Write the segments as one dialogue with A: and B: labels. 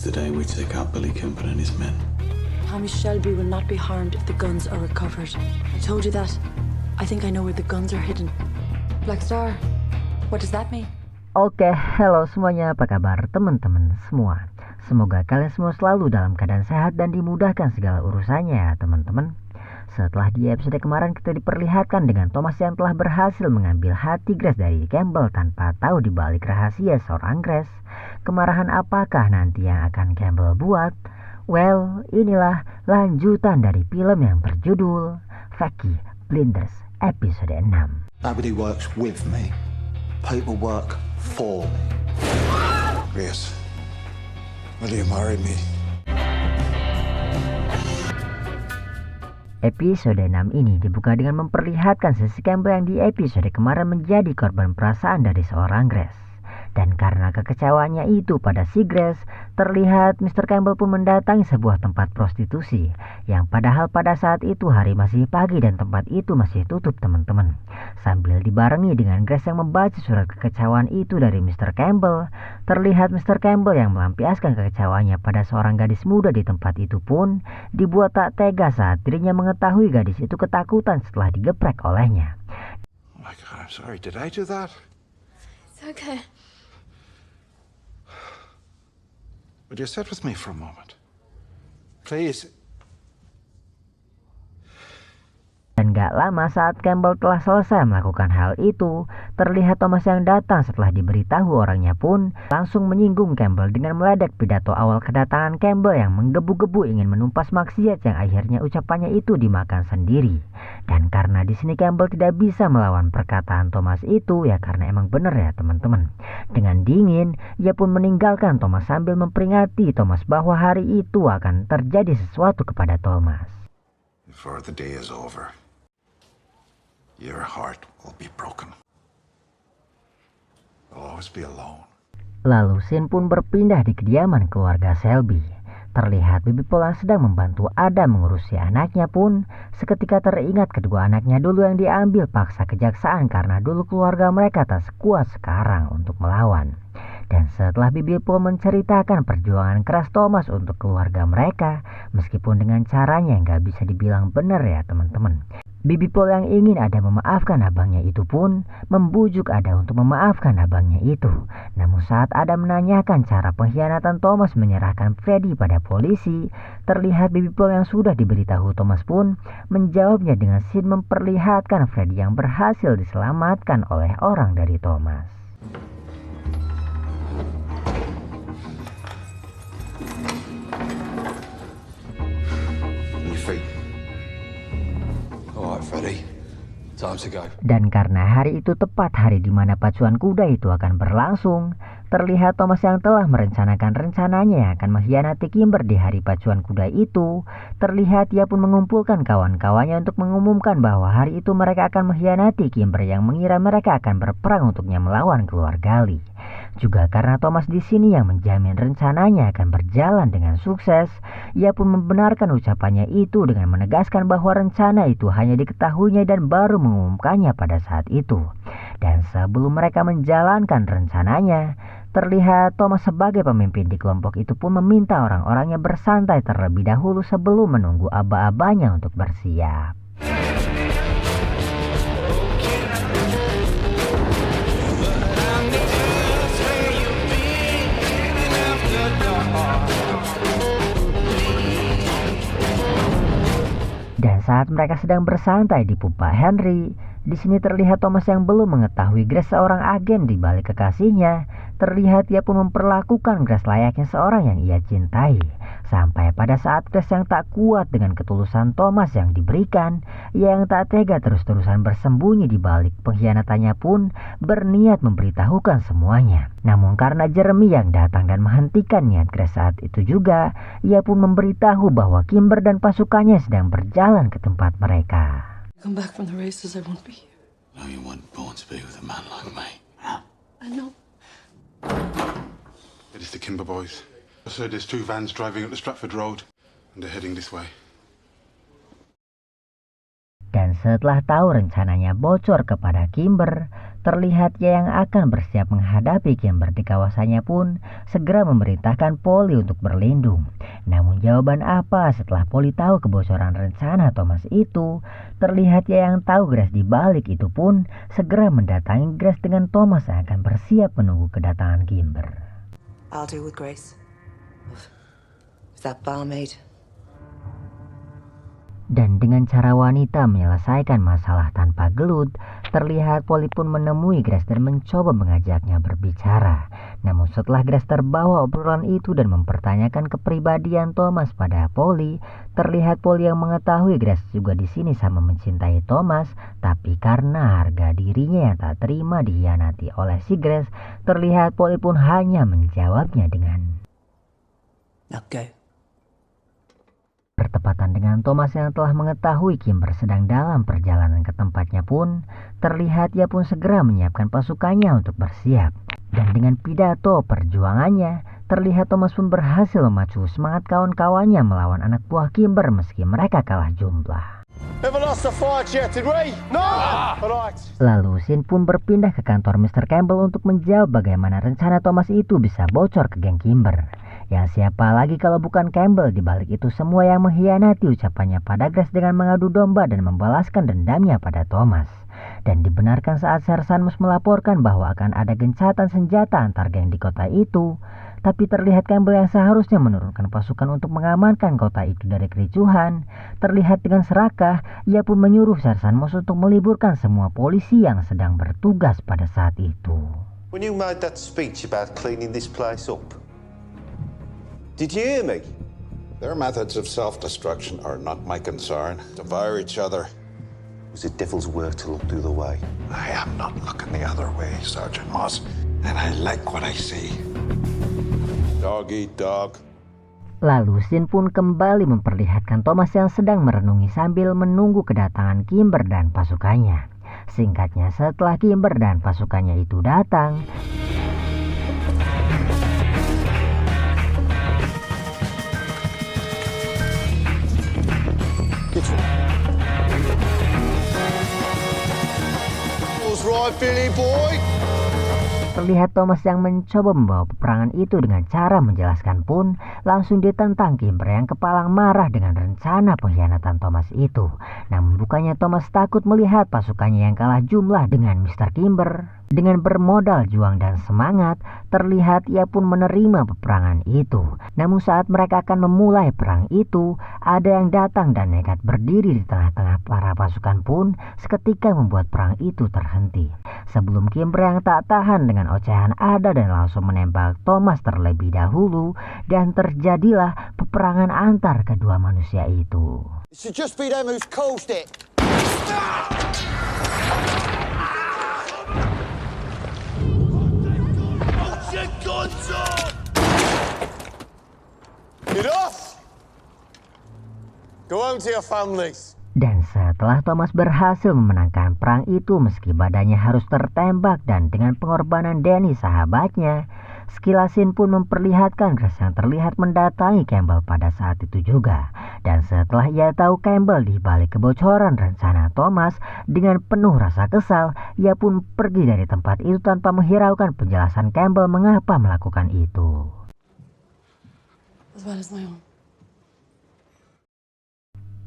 A: the day we take out Billy Kimber and his men.
B: Tommy Shelby will not be harmed if the guns are recovered. I told you that. I think I know where the guns are hidden. Black Star, what does that mean?
C: Oke, halo semuanya, apa kabar teman-teman semua? Semoga kalian semua selalu dalam keadaan sehat dan dimudahkan segala urusannya ya teman-teman. Setelah di episode kemarin kita diperlihatkan dengan Thomas yang telah berhasil mengambil hati Grace dari Campbell tanpa tahu di balik rahasia seorang Grace. Kemarahan apakah nanti yang akan Campbell buat? Well, inilah lanjutan dari film yang berjudul Peaky Blinders episode 6.
D: Nobody works with me. People work for me.
A: Grace, will you marry me?
C: Episode 6 ini dibuka dengan memperlihatkan sisi Campbell yang di episode kemarin menjadi korban perasaan dari seorang Grace. Dan karena kekecewaannya itu pada si Grace, terlihat Mr. Campbell pun mendatangi sebuah tempat prostitusi yang padahal pada saat itu hari masih pagi dan tempat itu masih tutup teman-teman. Sambil dibarengi dengan Grace yang membaca surat kekecewaan itu dari Mr. Campbell, terlihat Mr. Campbell yang melampiaskan kekecewaannya pada seorang gadis muda di tempat itu pun dibuat tak tega saat dirinya mengetahui gadis itu ketakutan setelah digeprek olehnya.
A: Oh my God, I'm sorry. Did I do that?
B: It's okay.
A: Would you sit with me for a moment? Please.
C: Dan gak lama saat Campbell telah selesai melakukan hal itu, terlihat Thomas yang datang setelah diberitahu orangnya pun langsung menyinggung Campbell dengan meledek pidato awal kedatangan Campbell yang menggebu-gebu ingin menumpas maksiat yang akhirnya ucapannya itu dimakan sendiri. Dan karena di sini Campbell tidak bisa melawan perkataan Thomas itu ya karena emang bener ya teman-teman. Dengan dingin, ia pun meninggalkan Thomas sambil memperingati Thomas bahwa hari itu akan terjadi sesuatu kepada Thomas.
A: Before the day is over, your heart will be broken. You'll always be alone.
C: Lalu scene pun berpindah di kediaman keluarga Shelby. Terlihat Bibi Paul yang sedang membantu Adam mengurusi anaknya pun seketika teringat kedua anaknya dulu yang diambil paksa kejaksaan karena dulu keluarga mereka tak sekuat sekarang untuk melawan. Dan setelah Bibi Paul menceritakan perjuangan keras Thomas untuk keluarga mereka, meskipun dengan caranya yang gak bisa dibilang benar ya teman-teman. Bibi Paul yang ingin Ada memaafkan abangnya itu pun membujuk Ada untuk memaafkan abangnya itu. Namun saat Ada menanyakan cara pengkhianatan Thomas menyerahkan Freddy pada polisi, terlihat Bibi Paul yang sudah diberitahu Thomas pun menjawabnya dengan scene memperlihatkan Freddy yang berhasil diselamatkan oleh orang dari Thomas. Dan karena hari itu tepat hari di mana pacuan kuda itu akan berlangsung, terlihat Thomas yang telah merencanakan rencananya yang akan mengkhianati Kimber di hari pacuan kuda itu. Terlihat ia pun mengumpulkan kawan-kawannya untuk mengumumkan bahwa hari itu mereka akan mengkhianati Kimber yang mengira mereka akan berperang untuknya melawan keluarga Lee. Juga karena Thomas di sini yang menjamin rencananya akan berjalan dengan sukses, ia pun membenarkan ucapannya itu dengan menegaskan bahwa rencana itu hanya diketahuinya dan baru mengumumkannya pada saat itu. Dan sebelum mereka menjalankan rencananya, terlihat Thomas sebagai pemimpin di kelompok itu pun meminta orang-orangnya bersantai terlebih dahulu sebelum menunggu aba-abanya untuk bersiap. Dan saat mereka sedang bersantai di pub Pak Henry, di sini terlihat Thomas yang belum mengetahui Grace seorang agen di balik kekasihnya. Terlihat ia pun memperlakukan Grace layaknya seorang yang ia cintai. Sampai pada saat Grace yang tak kuat dengan ketulusan Thomas yang diberikan, ia yang tak tega terus-terusan bersembunyi di balik pengkhianatannya pun berniat memberitahukan semuanya. Namun karena Jeremy yang datang dan menghentikan niat Grace saat itu juga, ia pun memberitahu bahwa Kimber dan pasukannya sedang berjalan ke tempat mereka.
B: Come back from the races, I won't be here.
A: No, you weren't born to be with a man like me.
B: I know.
E: It is the Kimber boys. I heard there's 2 vans driving up the Stratford Road and they're heading this way.
C: Dan setelah tahu rencananya bocor kepada Kimber, terlihat ia yang akan bersiap menghadapi Kimber di kawasannya pun segera memerintahkan Polly untuk berlindung. Namun jawaban apa setelah Polly tahu kebocoran rencana Thomas itu? Terlihat ia yang tahu Grace di balik itu pun segera mendatangi Grace dengan Thomas yang akan bersiap menunggu kedatangan Kimber.
F: I'll deal with Grace. With that barmaid.
C: Dan dengan cara wanita menyelesaikan masalah tanpa gelut, terlihat Polly pun menemui Grace dan mencoba mengajaknya berbicara. Namun setelah Grace terbawa obrolan itu dan mempertanyakan kepribadian Thomas pada Polly, terlihat Polly yang mengetahui Grace juga di sini sama mencintai Thomas, tapi karena harga dirinya yang tak terima dikhianati oleh si Grace, terlihat Polly pun hanya menjawabnya dengan
F: Now go.
C: bertepatan dengan Thomas yang telah mengetahui Kimber sedang dalam perjalanan ke tempatnya pun, terlihat ia pun segera menyiapkan pasukannya untuk bersiap. Dan dengan pidato perjuangannya, terlihat Thomas pun berhasil memacu semangat kawan-kawannya melawan anak buah Kimber meski mereka kalah jumlah.
G: Never lost a fight yet, did we? No! Alright.
C: Lalu Sin pun berpindah ke kantor Mr. Campbell untuk menjawab bagaimana rencana Thomas itu bisa bocor ke geng Kimber. Ya siapa lagi kalau bukan Campbell di balik itu semua yang mengkhianati ucapannya pada Grace dengan mengadu domba dan membalaskan dendamnya pada Thomas. Dan dibenarkan saat Sersanmus melaporkan bahwa akan ada gencatan senjata antar geng di kota itu. Tapi terlihat Campbell yang seharusnya menurunkan pasukan untuk mengamankan kota itu dari kericuhan. Terlihat dengan serakah, ia pun menyuruh Sersanmus untuk meliburkan semua polisi yang sedang bertugas pada saat itu.
H: When you made that speech about cleaning this place up, did you hear me?
A: Their methods of self-destruction are not my concern. Devour each other.
H: It was the devil's work to look the other way.
A: I am not looking the other way, Sergeant Moss, and I like what I see. Dog eat dog.
C: Lalu Sin pun kembali memperlihatkan Thomas yang sedang merenungi sambil menunggu kedatangan Kimber dan pasukannya. Singkatnya, setelah Kimber dan pasukannya itu datang,
G: Was right, Billy boy.
C: terlihat Thomas yang mencoba membawa peperangan itu dengan cara menjelaskan pun langsung ditentang Kimber yang kepalang marah dengan rencana pengkhianatan Thomas itu. Namun bukannya Thomas takut melihat pasukannya yang kalah jumlah dengan Mr. Kimber. Dengan bermodal juang dan semangat, terlihat ia pun menerima peperangan itu. Namun saat mereka akan memulai perang itu, ada yang datang dan nekat berdiri di tengah-tengah para pasukan pun seketika membuat perang itu terhenti. Sebelum Kimber yang tak tahan dengan ocehan ada dan langsung menembak Thomas terlebih dahulu, dan terjadilah peperangan antar kedua manusia itu.
G: It should just be them who's caused it. Get off! Go home to your families.
C: Dan setelah Thomas berhasil memenangkan perang itu meski badannya harus tertembak dan dengan pengorbanan Danny sahabatnya, sekilas Sin pun memperlihatkan Grace yang terlihat mendatangi Campbell pada saat itu juga. Dan setelah ia tahu Campbell di balik kebocoran rencana Thomas, dengan penuh rasa kesal, ia pun pergi dari tempat itu tanpa menghiraukan penjelasan Campbell mengapa melakukan itu.
B: As well as my own.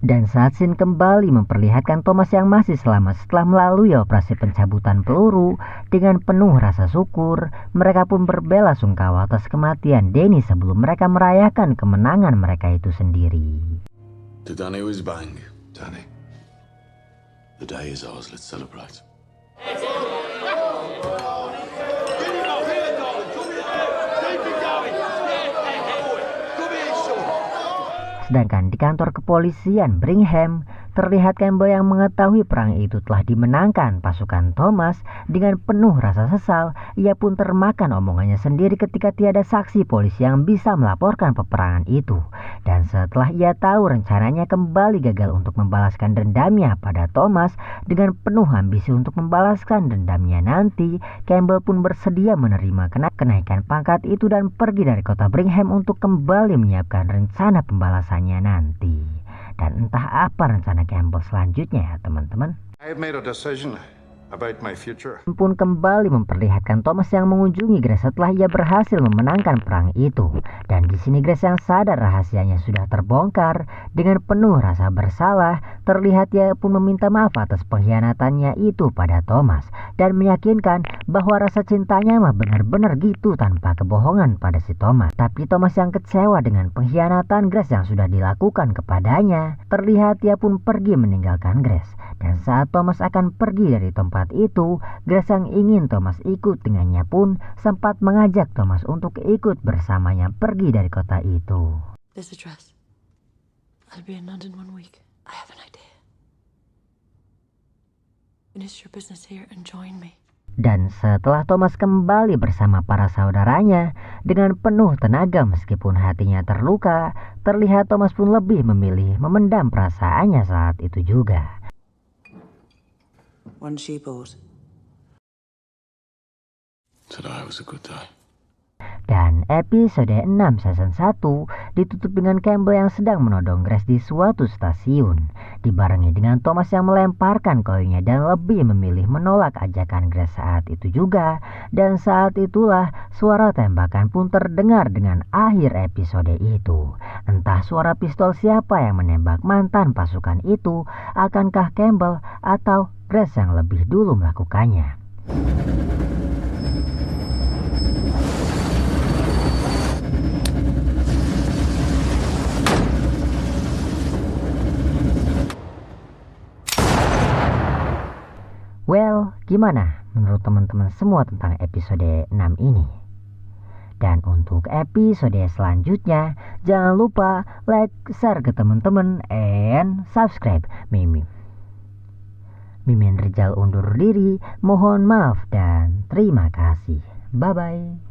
C: Dan saat Sin kembali memperlihatkan Thomas yang masih selamat setelah melalui operasi pencabutan peluru, dengan penuh rasa syukur, mereka pun berbela sungkawa atas kematian Danny sebelum mereka merayakan kemenangan mereka itu sendiri.
I: To Danny was bang.
A: Danny.
I: The day is ours, let's celebrate.
C: Sedangkan di kantor kepolisian Brigham, terlihat Campbell yang mengetahui perang itu telah dimenangkan pasukan Thomas. Dengan penuh rasa sesal, ia pun termakan omongannya sendiri ketika tiada saksi polisi yang bisa melaporkan peperangan itu. Dan setelah ia tahu rencananya kembali gagal untuk membalaskan dendamnya pada Thomas, dengan penuh ambisi untuk membalaskan dendamnya nanti, Campbell pun bersedia menerima kenaikan pangkat itu dan pergi dari kota Brigham untuk kembali menyiapkan rencana pembalasannya nanti. Dan entah apa rencana Campbell selanjutnya ya teman-teman.
A: I have made a decision. about my future.
C: Pun kembali memperlihatkan Thomas yang mengunjungi Grace setelah ia berhasil memenangkan perang itu. Dan di sini Grace yang sadar rahasianya sudah terbongkar, dengan penuh rasa bersalah, terlihat ia pun meminta maaf atas pengkhianatannya itu pada Thomas dan meyakinkan bahwa rasa cintanya mah benar-benar gitu tanpa kebohongan pada si Thomas. Tapi Thomas yang kecewa dengan pengkhianatan Grace yang sudah dilakukan kepadanya, terlihat ia pun pergi meninggalkan Grace. Dan saat Thomas akan pergi dari tempat itu, Grace yang ingin Thomas ikut dengannya pun sempat mengajak Thomas untuk ikut bersamanya pergi dari kota itu.
B: This address. I'll be in London 1 week. I have an idea. Finish your business here and join me.
C: Dan setelah Thomas kembali bersama para saudaranya dengan penuh tenaga meskipun hatinya terluka, terlihat Thomas pun lebih memilih memendam perasaannya saat itu juga.
F: One she bought.
I: Today was a good day.
C: Dan episode 6 season 1 ditutup dengan Campbell yang sedang menodong Grace di suatu stasiun, dibarengi dengan Thomas yang melemparkan koinnya dan lebih memilih menolak ajakan Grace saat itu juga. Dan saat itulah suara tembakan pun terdengar dengan akhir episode itu. Entah suara pistol siapa yang menembak mantan pasukan itu, akankah Campbell atau Grace yang lebih dulu melakukannya. Well, gimana menurut teman-teman semua tentang episode 6 ini? Dan untuk episode selanjutnya, jangan lupa like, share ke teman-teman, and subscribe. Mimin Rijal undur diri, mohon maaf dan terima kasih. Bye-bye.